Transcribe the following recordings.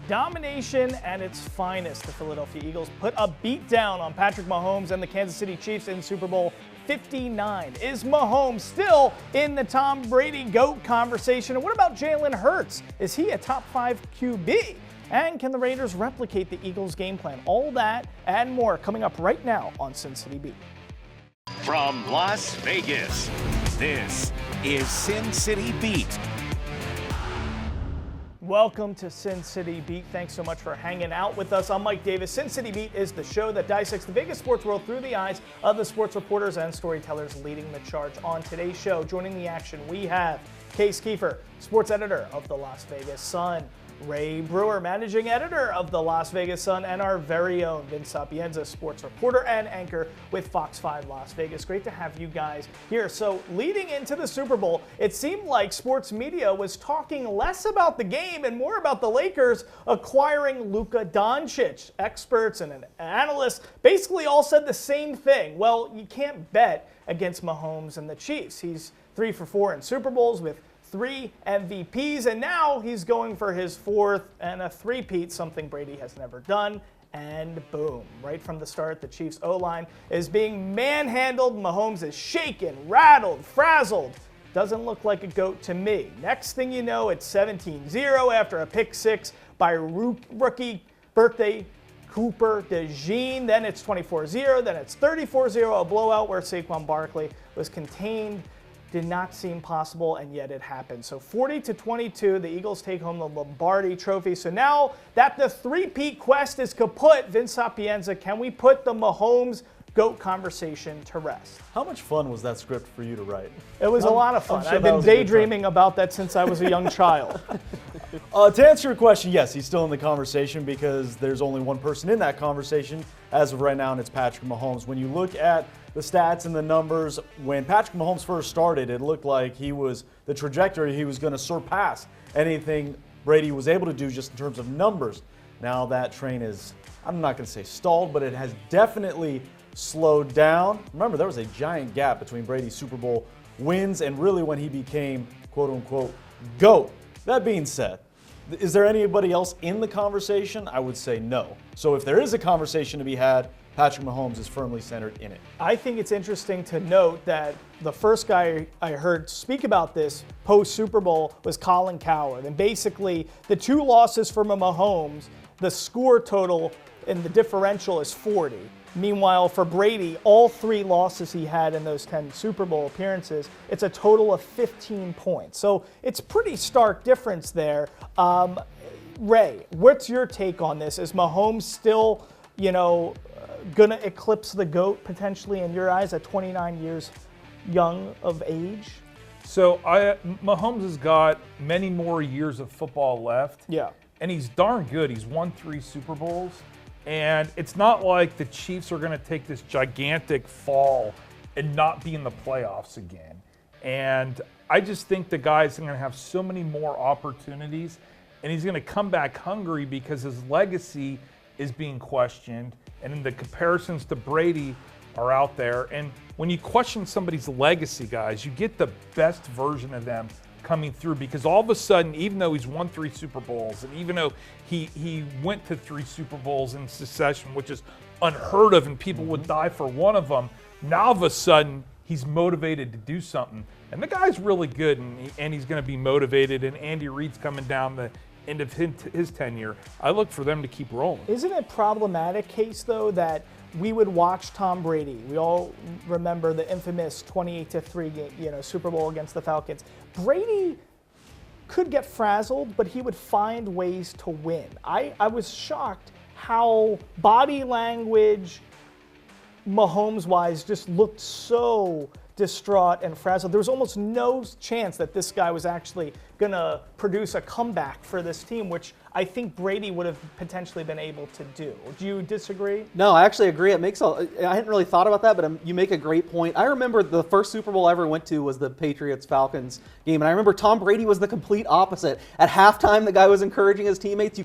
Domination at its finest. The Philadelphia Eagles put a beat down on Patrick Mahomes and the Kansas City Chiefs in Super Bowl 59. Is Mahomes still in the Tom Brady GOAT conversation? And what about Jalen Hurts? Is he a top 5 QB? And can the Raiders replicate the Eagles' game plan? All that and more coming up right now on Sin City Beat. From Las Vegas, this is Sin City Beat. Welcome to Sin City Beat. Thanks so much for hanging out with us. I'm Mike Davis. Sin City Beat is the show that dissects the biggest sports world through the eyes of the sports reporters and storytellers leading the charge. On today's show, joining the action, we have Case Kiefer, sports editor of the Las Vegas Sun, Ray Brewer, managing editor of the Las Vegas Sun, and our very own Vince Sapienza, sports reporter and anchor with Fox 5 Las Vegas. Great to have you guys here. So leading into the Super Bowl, it seemed like sports media was talking less about the game and more about the Lakers acquiring Luka Doncic. Experts and analysts basically all said the same thing. Well, you can't bet against Mahomes and the Chiefs. He's 3 for 4 in Super Bowls with 3 MVPs, and now he's going for his 4th and a three-peat, something Brady has never done. And boom, right from the start, the Chiefs' O-line is being manhandled. Mahomes is shaken, rattled, frazzled. Doesn't look like a GOAT to me. Next thing you know, it's 17-0 after a pick 6 by rookie birthday Cooper DeJean. Then it's 24-0. Then it's 34-0, a blowout where Saquon Barkley was contained. Did not seem possible, and yet it happened. So 40-22, the Eagles take home the Lombardi Trophy. So now that the three-peat quest is kaput, Vince Sapienza, can we put the Mahomes GOAT conversation to rest? How much fun was that script for you to write? It was a lot of fun. I've been daydreaming about that since I was a young child. To answer your question, yes, he's still in the conversation because there's only one person in that conversation as of right now, and it's Patrick Mahomes. When you look at the stats and the numbers, when Patrick Mahomes first started, it looked like he was the trajectory. He was going to surpass anything Brady was able to do just in terms of numbers. Now that train is, I'm not going to say stalled, but it has definitely slowed down. Remember, there was a giant gap between Brady's Super Bowl wins and really when he became, quote unquote, GOAT. That being said, is there anybody else in the conversation? I would say no. So if there is a conversation to be had, Patrick Mahomes is firmly centered in it. I think it's interesting to note that the first guy I heard speak about this post-Super Bowl was Colin Cowherd. And basically, the 2 losses from Mahomes, the score total and the differential is 40. Meanwhile, for Brady, all 3 losses he had in those 10 Super Bowl appearances, it's a total of 15 points. So it's pretty stark difference there. Ray, what's your take on this? Is Mahomes still, going to eclipse the GOAT potentially in your eyes at 29 years young of age? So Mahomes has got many more years of football left. Yeah. And he's darn good. He's won 3 Super Bowls. And it's not like the Chiefs are going to take this gigantic fall and not be in the playoffs again. And I just think the guy's going to have so many more opportunities, and he's going to come back hungry because his legacy is being questioned, and the comparisons to Brady are out there. And when you question somebody's legacy, guys, you get the best version of them coming through, because all of a sudden, even though he's won 3 Super Bowls, and even though he went to 3 Super Bowls in succession, which is unheard of, and people would die for one of them, now all of a sudden he's motivated to do something. And the guy's really good, and he's going to be motivated, and Andy Reid's coming down the end of his tenure. I look for them to keep rolling. Isn't it problematic, Case, though, that we would watch Tom Brady? We all remember the infamous 28-3 game, Super Bowl against the Falcons. Brady could get frazzled, but he would find ways to win. I was shocked how body language, Mahomes-wise, just looked so distraught and frazzled. There was almost no chance that this guy was actually going to produce a comeback for this team, which I think Brady would have potentially been able to do. Do you disagree? No, I actually agree. I hadn't really thought about that, but you make a great point. I remember the first Super Bowl I ever went to was the Patriots-Falcons game, and I remember Tom Brady was the complete opposite. At halftime, the guy was encouraging his teammates.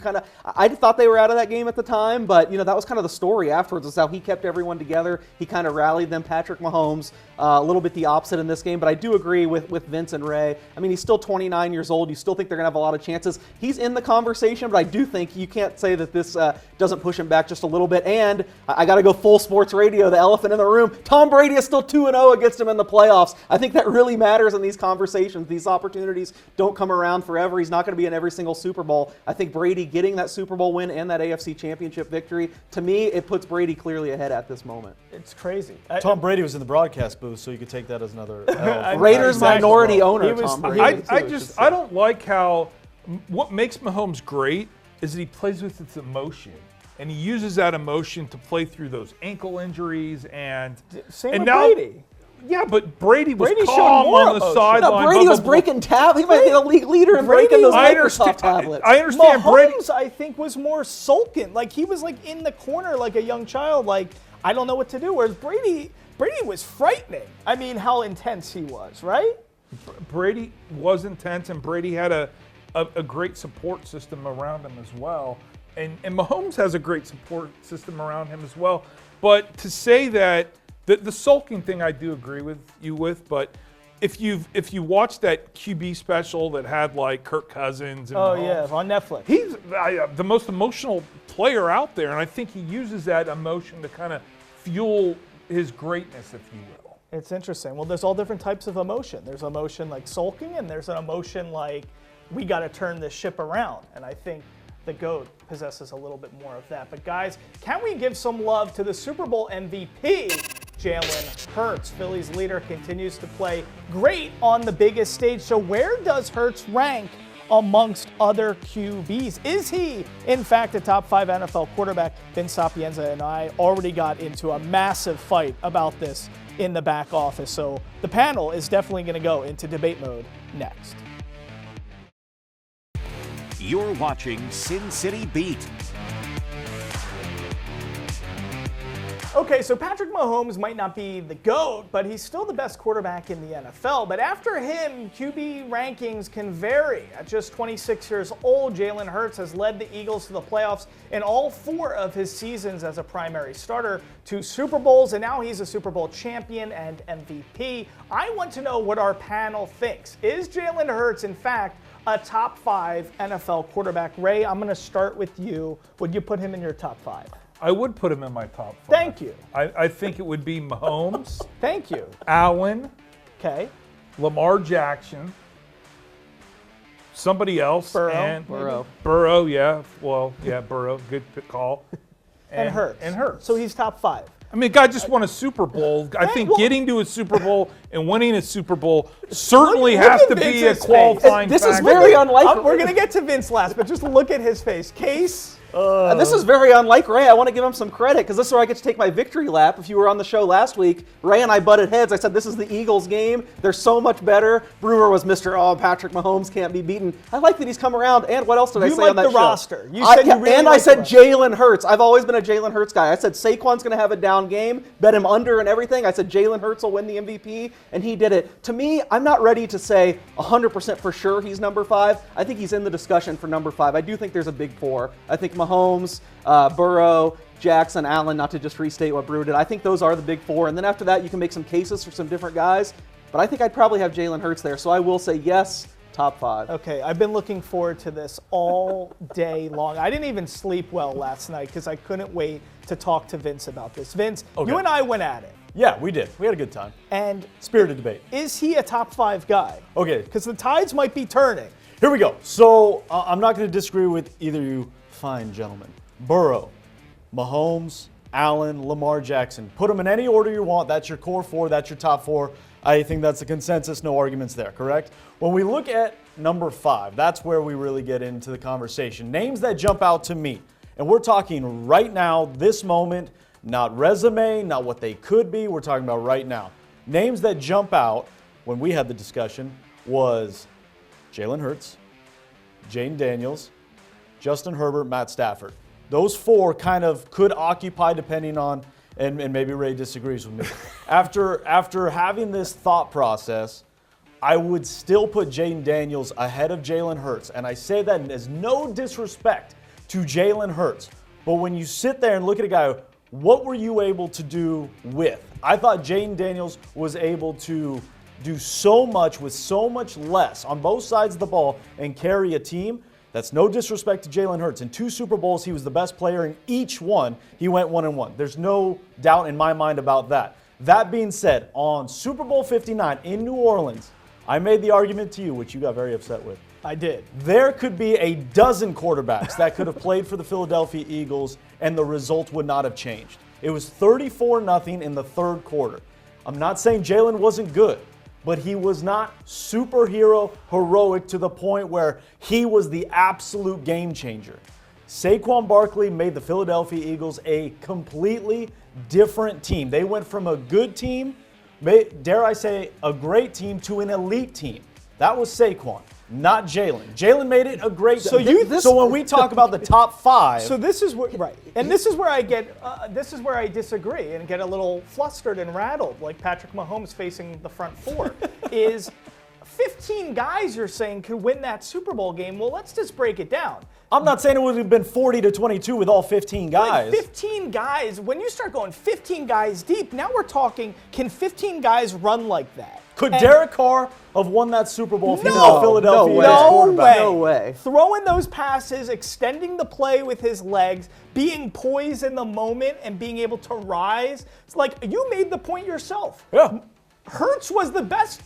I thought they were out of that game at the time, but that was kind of the story afterwards, is how he kept everyone together. He kind of rallied them. Patrick Mahomes, a little bit the opposite in this game, but I do agree with Vince and Ray. I mean, he's still 29 years years old. You still think they're going to have a lot of chances. He's in the conversation, but I do think you can't say that this doesn't push him back just a little bit. And I got to go full sports radio, the elephant in the room. Tom Brady is still 2-0 against him in the playoffs. I think that really matters in these conversations. These opportunities don't come around forever. He's not going to be in every single Super Bowl. I think Brady getting that Super Bowl win and that AFC Championship victory, to me, it puts Brady clearly ahead at this moment. It's crazy. Tom Brady was in the broadcast booth, so you could take that as another L. Raiders minority owner, He was- Tom Brady. I don't like how what makes Mahomes great is that he plays with its emotion. And he uses that emotion to play through those ankle injuries and Same and with now, Brady. Yeah, but Brady was Brady showed calm more on the emotion. sideline. No, Brady was breaking tab. He might be the league leader in Brady- breaking those I Microsoft understand. tablets. I understand. Brady. Mahomes, I think, was more sulking. Like, he was like in the corner like a young child, like, I don't know what to do. Whereas Brady was frightening. I mean, how intense he was, right? Brady was intense, and Brady had a great support system around him as well. And Mahomes has a great support system around him as well. But to say that the sulking thing, I do agree with you with. But if you watch that QB special that had like Kirk Cousins and Oh, Mahomes, yeah, on Netflix. he's the most emotional player out there, and I think he uses that emotion to kind of fuel his greatness, if you will. It's interesting. Well, there's all different types of emotion. There's emotion like sulking, and there's an emotion like, we got to turn this ship around. And I think the GOAT possesses a little bit more of that. But guys, can we give some love to the Super Bowl MVP, Jalen Hurts? Philly's leader continues to play great on the biggest stage. So where does Hurts rank amongst other QBs? Is he, in fact, a top 5 NFL quarterback? Vince Sapienza and I already got into a massive fight about this in the back office. So the panel is definitely going to go into debate mode next. You're watching Sin City Beat. Okay, so Patrick Mahomes might not be the GOAT, but he's still the best quarterback in the NFL. But after him, QB rankings can vary. At just 26 years old, Jalen Hurts has led the Eagles to the playoffs in all 4 of his seasons as a primary starter, 2 Super Bowls, and now he's a Super Bowl champion and MVP. I want to know what our panel thinks. Is Jalen Hurts, in fact, a top 5 NFL quarterback? Ray, I'm going to start with you. Would you put him in your top 5? I would put him in my top 5. Thank you. I think it would be Mahomes, Thank you. Allen, Okay. Lamar Jackson, somebody else, Burrow. and Burrow. Burrow, yeah. Well, yeah, Burrow, good call. And Hurts. And Hurts. So he's top 5. I mean, guy just won a Super Bowl. I think well- getting to a Super Bowl and winning a Super Bowl certainly Look has at to be a Vince's face. qualifying This is factor. very unlikely. We're going to get to Vince last, but just look at his face. Case. This is very unlike Ray. I want to give him some credit because this is where I get to take my victory lap. If you were on the show last week, Ray and I butted heads. I said, this is the Eagles game. They're so much better. Brewer was Mr. Oh, Patrick Mahomes can't be beaten. I like that he's come around. And what else did I You say like on that the show? roster. You said you really and I like said the Jalen Hurts. I've always been a Jalen Hurts guy. I said Saquon's going to have a down game. Bet him under and everything. I said Jalen Hurts will win the MVP, and he did it. To me, I'm not ready to say 100% for sure he's number 5. I think he's in the discussion for number 5. I do think there's a big 4. I think Mahomes, Burrow, Jackson, Allen, not to just restate what Brew did. I think those are the big 4. And then after that, you can make some cases for some different guys. But I think I'd probably have Jalen Hurts there. So I will say yes, top 5. Okay, I've been looking forward to this all day long. I didn't even sleep well last night because I couldn't wait to talk to Vince about this. Vince, you and I went at it. Yeah, we did. We had a good time. And Spirited debate. is he a top 5 guy? Okay. Because the tides might be turning. Here we go. So I'm not going to disagree with either you fine gentlemen. Burrow, Mahomes, Allen, Lamar Jackson. Put them in any order you want. That's your core 4. That's your top 4. I think that's the consensus. No arguments there, correct? When we look at number 5, that's where we really get into the conversation. Names that jump out to me. And we're talking right now, this moment, not resume, not what they could be. We're talking about right now. Names that jump out when we had the discussion was Jalen Hurts, Jane Daniels, Justin Herbert, Matt Stafford. Those 4 kind of could occupy depending on, and maybe Ray disagrees with me. After having this thought process, I would still put Jane Daniels ahead of Jalen Hurts. And I say that as no disrespect to Jalen Hurts. But when you sit there and look at a guy, what were you able to do with? I thought Jane Daniels was able to do so much with so much less on both sides of the ball and carry a team. That's no disrespect to Jalen Hurts. In 2 Super Bowls, he was the best player in each one. He went 1-1. There's no doubt in my mind about that. That being said, on Super Bowl 59 in New Orleans, I made the argument to you, which you got very upset with. I did. There could be a dozen quarterbacks that could have played for the Philadelphia Eagles, and the result would not have changed. It was 34-0 in the third quarter. I'm not saying Jalen wasn't good, but he was not superhero heroic to the point where he was the absolute game changer. Saquon Barkley made the Philadelphia Eagles a completely different team. They went from a good team, dare I say, a great team, to an elite team. That was Saquon, not Jalen. Jalen made it a great. So when we talk about the top 5, so this is where right, and this is where I get, this is where I disagree and get a little flustered and rattled, like Patrick Mahomes facing the front 4. Is 15 guys you're saying could win that Super Bowl game? Well, let's just break it down. I'm not saying it would have been 40-22 with all 15 guys. Like 15 guys, when you start going 15 guys deep, now we're talking, can 15 guys run like that? Could Derek Carr have won that Super Bowl if he was Philadelphia quarterback? No way. Throwing those passes, extending the play with his legs, being poised in the moment, and being able to rise. It's like, you made the point yourself. Yeah. Hurts was the best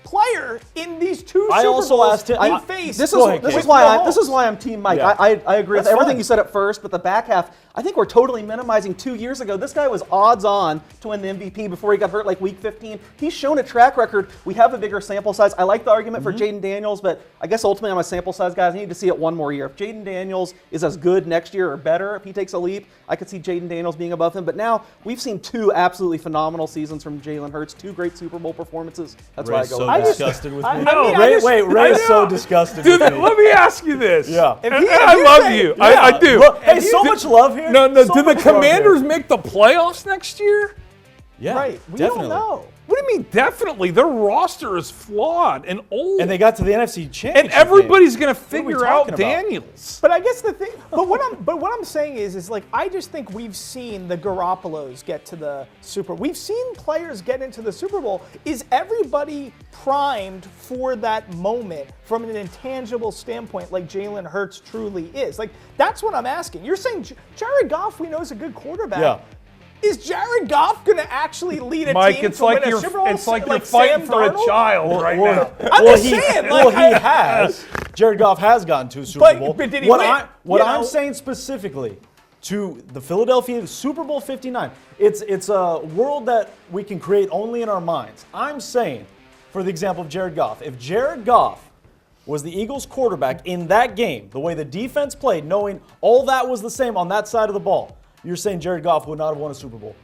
player in these 2 Super I also Bowls asked him. he faced. This is why I'm Team Mike. Yeah. I agree with That's everything fine. you said at first, but the back half, I think we're totally minimizing 2 years ago. This guy was odds on to win the MVP before he got hurt like week 15. He's shown a track record. We have a bigger sample size. I like the argument for Jaden Daniels, but I guess ultimately I'm a sample size guy. I need to see it one more year. If Jaden Daniels is as good next year or better, if he takes a leap, I could see Jaden Daniels being above him. But now we've seen 2 absolutely phenomenal seasons from Jalen Hurts, 2 great Super Bowl performances. That's why I go. So disgusted with me. Ray Ray's so disgusted Dude, with me. let me ask you this. Yeah. And I love you. I do. Look, hey, so much love here. No, So do the much love Commanders here. make the playoffs next year? Yeah, Right. We definitely. don't know. What do you mean definitely? Their roster is flawed and old. And they got to the NFC Championship and everybody's going to What are we figure out talking about? Daniels. But I guess the thing, but what I'm saying is like, I just think we've seen the Garoppolos get to the We've seen players get into the Super Bowl. Is everybody primed for that moment from an intangible standpoint, like Jalen Hurts truly is? Like, that's what I'm asking. You're saying Jared Goff, we know, is a good quarterback. Yeah. Is Jared Goff going to actually lead a Mike, team it's to like win a you're Super Bowl? it's like you're Sam fighting for a Darnold? child right now. I'm just saying, like, he has. Jared Goff has gotten to a Super Bowl. But did he what win? What You I'm know? saying specifically to the Philadelphia Super Bowl 59, it's a world that we can create only in our minds. I'm saying, for the example of Jared Goff, if Jared Goff was the Eagles quarterback in that game, the way the defense played, knowing all that was the same on that side of the ball, you're saying Jared Goff would not have won a Super Bowl.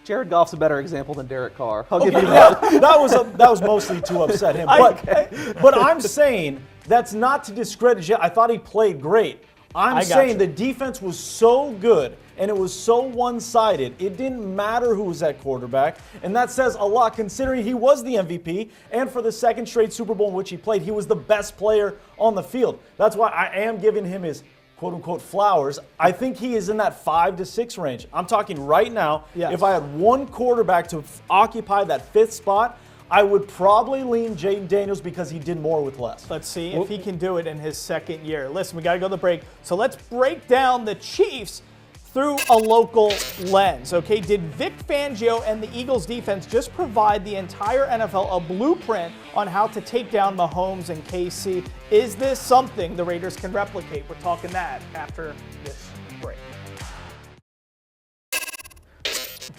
Jared Goff's a better example than Derek Carr. I'll give you that. That was mostly to upset him. But I'm saying that's not to discredit. I thought he played great. I'm saying the defense was so good and it was so one-sided. It didn't matter who was at quarterback, and that says a lot considering he was the MVP, and for the second straight Super Bowl in which he played, he was the best player on the field. That's why I am giving him his quote-unquote flowers. I think he is in that 5 to 6 range. I'm talking right now, if I had one quarterback to occupy that 5th spot, I would probably lean Jaden Daniels because he did more with less. Let's see if he can do it in his second year. Listen, we got to go to the break. So let's break down the Chiefs through a local lens, okay? Did Vic Fangio and the Eagles defense just provide the entire NFL a blueprint on how to take down Mahomes and KC? Is this something the Raiders can replicate? We're talking that after this break.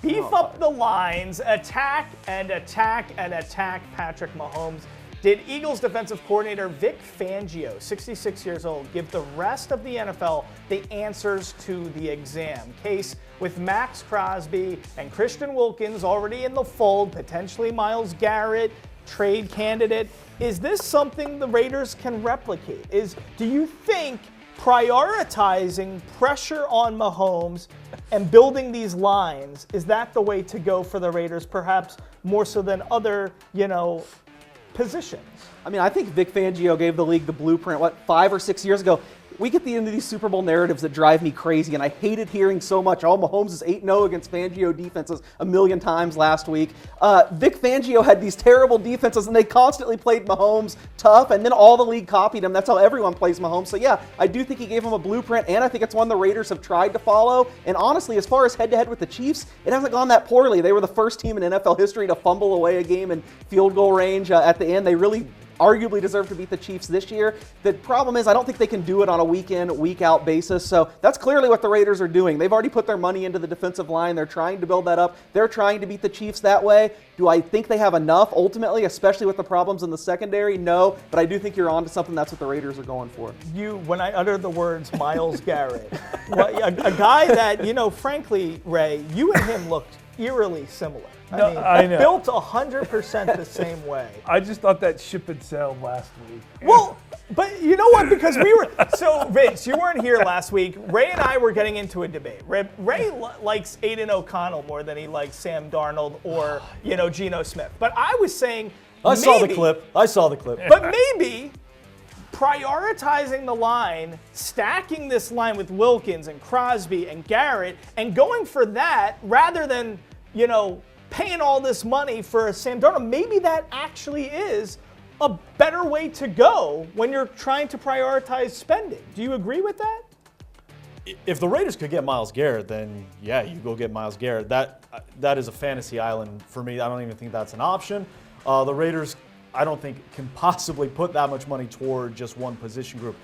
Beef up the lines, attack and attack and attack Patrick Mahomes. Did Eagles defensive coordinator Vic Fangio, 66 years old, give the rest of the NFL the answers to the exam? Case with Max Crosby and Christian Wilkins already in the fold, potentially Myles Garrett, trade candidate. Is this something the Raiders can replicate? Do you think prioritizing pressure on Mahomes and building these lines, is that the way to go for the Raiders, perhaps more so than other, positions? I mean, I think Vic Fangio gave the league the blueprint, 5 or 6 years ago. we get into these Super Bowl narratives that drive me crazy, and I hated hearing so much, oh, Mahomes is 8-0 against Fangio defenses a million times last week. Vic Fangio had these terrible defenses, and they constantly played Mahomes tough, and then all the league copied him. That's how everyone plays Mahomes. So yeah, I do think he gave him a blueprint, and I think it's one the Raiders have tried to follow. And honestly, as far as head-to-head with the Chiefs, it hasn't gone that poorly. They were the first team in NFL history to fumble away a game in field goal range at the end. They really arguably deserve to beat the Chiefs this year. The problem is I don't think they can do it on a week-in, week-out basis. So that's clearly what the Raiders are doing. They've already put their money into the defensive line. They're trying to build that up. They're trying to beat the Chiefs that way. Do I think they have enough ultimately, especially with the problems in the secondary? No, but I do think you're on to something. That's what the Raiders are going for. When I uttered the words Myles Garrett, a guy that, frankly, Ray, you and him looked eerily similar. I know. Built 100% the same way. I just thought that ship had sailed last week. Well, but you know what? Because we were so Vince, you weren't here last week. Ray and I were getting into a debate. Ray likes Aiden O'Connell more than he likes Sam Darnold or Geno Smith. But I was saying I saw the clip. But maybe prioritizing the line, stacking this line with Wilkins and Crosby and Garrett, and going for that rather than paying all this money for a Sam Darnold, maybe that actually is a better way to go when you're trying to prioritize spending. Do you agree with that? If the Raiders could get Myles Garrett, then yeah, you go get Myles Garrett. That is a fantasy island for me. I don't even think that's an option. The Raiders, I don't think, can possibly put that much money toward just one position group.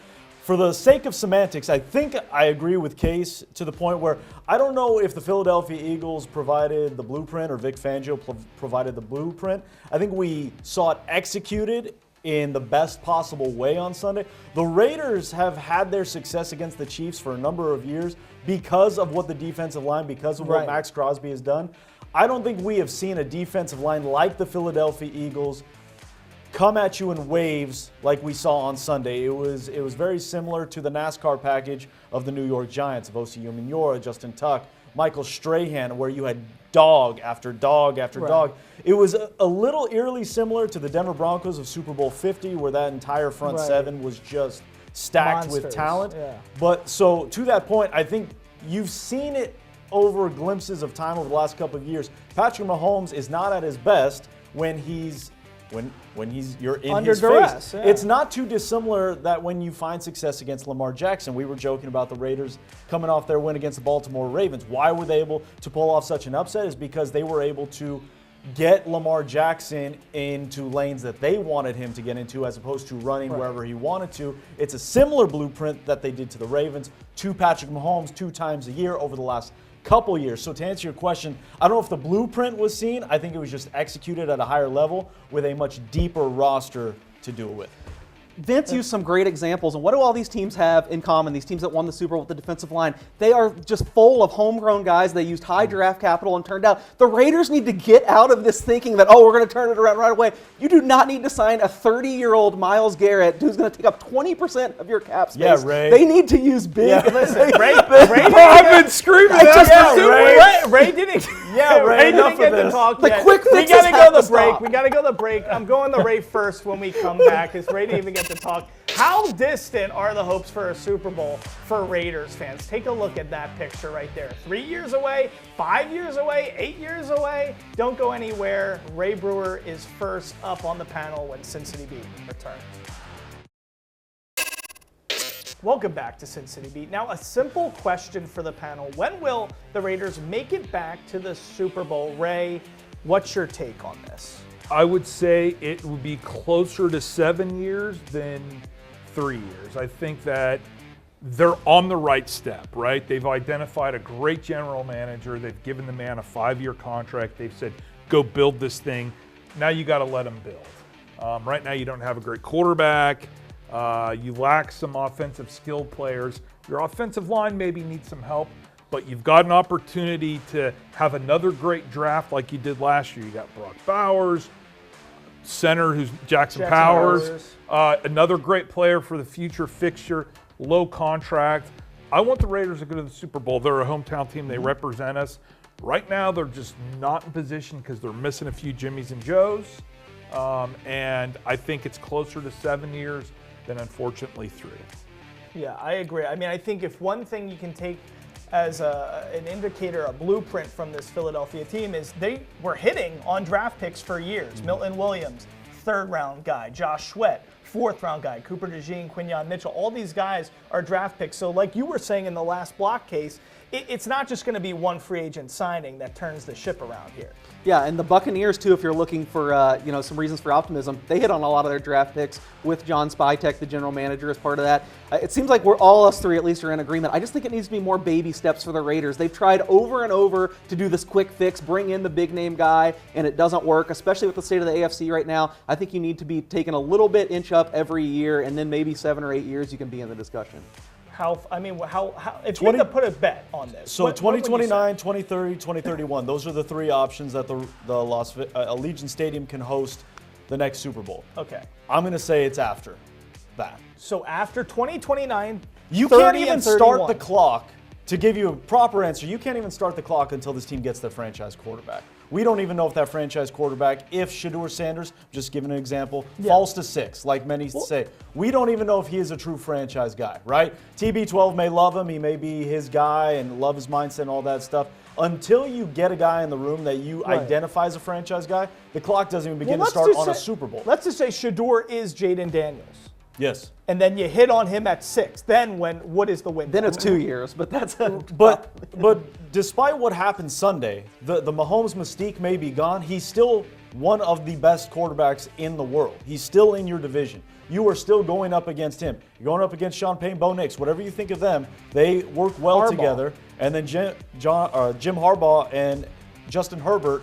For the sake of semantics, I think I agree with Case to the point where I don't know if the Philadelphia Eagles provided the blueprint or Vic Fangio provided the blueprint. I think we saw it executed in the best possible way on Sunday. The Raiders have had their success against the Chiefs for a number of years because of what the defensive line, because of what Max Crosby has done. I don't think we have seen a defensive line like the Philadelphia Eagles come at you in waves like we saw on Sunday. It was very similar to the NASCAR package of the New York Giants, of Osi Umenyiora, Justin Tuck, Michael Strahan, where you had dog after dog after dog. It was a little eerily similar to the Denver Broncos of Super Bowl 50, where that entire front seven was just stacked with talent. Yeah. But so to that point, I think you've seen it over glimpses of time over the last couple of years. Patrick Mahomes is not at his best when you're in under his duress, face. yeah. It's not too dissimilar that when you find success against Lamar Jackson. We were joking about the Raiders coming off their win against the Baltimore Ravens. Why were they able to pull off such an upset? Is because they were able to get Lamar Jackson into lanes that they wanted him to get into as opposed to running wherever he wanted to. It's a similar blueprint that they did to the Ravens, to Patrick Mahomes 2 times a year over the last couple years. So to answer your question, I don't know if the blueprint was seen. I think it was just executed at a higher level with a much deeper roster to do it with. Vince used some great examples, and what do all these teams have in common? These teams that won the Super Bowl with the defensive line, they are just full of homegrown guys. They used high draft capital and turned out. The Raiders need to get out of this thinking that, we're going to turn it around right away. You do not need to sign a 30-year-old Myles Garrett who's going to take up 20% of your cap space. Yeah, Ray. They need to use big. Yeah, listen, Ray I've been screaming that. Ray didn't. Ray, didn't get to talk The yet. quick We fixes gotta have go to to break. stop. We gotta go to break. I'm going to Ray first when we come back, because Ray didn't even get to talk. How distant are the hopes for a Super Bowl for Raiders fans? Take a look at that picture right there. 3 years away, 5 years away, 8 years away. Don't go anywhere. Ray Brewer is first up on the panel when Sin City Beat returns. Welcome back to Sin City Beat. Now, a simple question for the panel. When will the Raiders make it back to the Super Bowl? Ray, what's your take on this? I would say it would be closer to 7 years than 3 years. I think that they're on the right step, right? They've identified a great general manager. They've given the man a 5-year contract. They've said, go build this thing. Now you got to let him build. Right now you don't have a great quarterback. You lack some offensive skilled players. Your offensive line maybe needs some help, but you've got an opportunity to have another great draft like you did last year. You got Brock Bowers, center who's Jackson Powers. Another great player for the future fixture, low contract. I want the Raiders to go to the Super Bowl. They're a hometown team. They represent us. Right now, they're just not in position because they're missing a few Jimmys and Joes. And I think it's closer to 7 years than, unfortunately, 3. Yeah, I agree. I mean, I think if one thing you can take as an indicator, a blueprint from this Philadelphia team is they were hitting on draft picks for years. Milton Williams, 3rd round guy. Josh Sweat, 4th round guy. Cooper DeJean, Quinyon Mitchell. All these guys are draft picks. So like you were saying in the last block case, it's not just going to be one free agent signing that turns the ship around here. Yeah, and the Buccaneers too, if you're looking for some reasons for optimism, they hit on a lot of their draft picks with John Spytek, the general manager, as part of that. It seems like we're all us three at least are in agreement. I just think it needs to be more baby steps for the Raiders. They've tried over and over to do this quick fix, bring in the big name guy, and it doesn't work, especially with the state of the AFC right now. I think you need to be taking a little bit inch up every year, and then maybe 7 or 8 years you can be in the discussion. How if you had to put a bet on this. So 2029, 2030, 2031, those are the 3 options that the Allegiant Stadium can host the next Super Bowl. Okay. I'm going to say it's after that. So after 2029, you 30 can't even and start 31. the clock. To give you a proper answer, you can't even start the clock until this team gets their franchise quarterback. We don't even know if that franchise quarterback, if Shedeur Sanders, just giving an example, falls to 6, like many say. We don't even know if he is a true franchise guy, right? TB12 may love him, he may be his guy and love his mindset and all that stuff. Until you get a guy in the room that you identify as a franchise guy, the clock doesn't even begin to start on a Super Bowl. Let's just say Shedeur is Jaden Daniels. Yes. And then you hit on him at 6. Then what is the window? Then it's 2 years, but that's But despite what happened Sunday, the Mahomes mystique may be gone. He's still one of the best quarterbacks in the world. He's still in your division. You are still going up against him. You're going up against Sean Payne, Bo Nix, whatever you think of them. They work well together. And then Jim Harbaugh and Justin Herbert,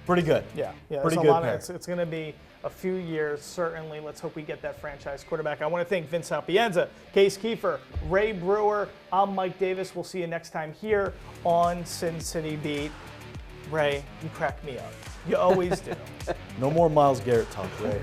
pretty good. Yeah, pretty good pair. It's going to be a few years, certainly. Let's hope we get that franchise quarterback. I want to thank Vince Sapienza, Case Kiefer, Ray Brewer. I'm Mike Davis. We'll see you next time here on Sin City Beat. Ray, you crack me up. You always do. No more Myles Garrett talk, Ray.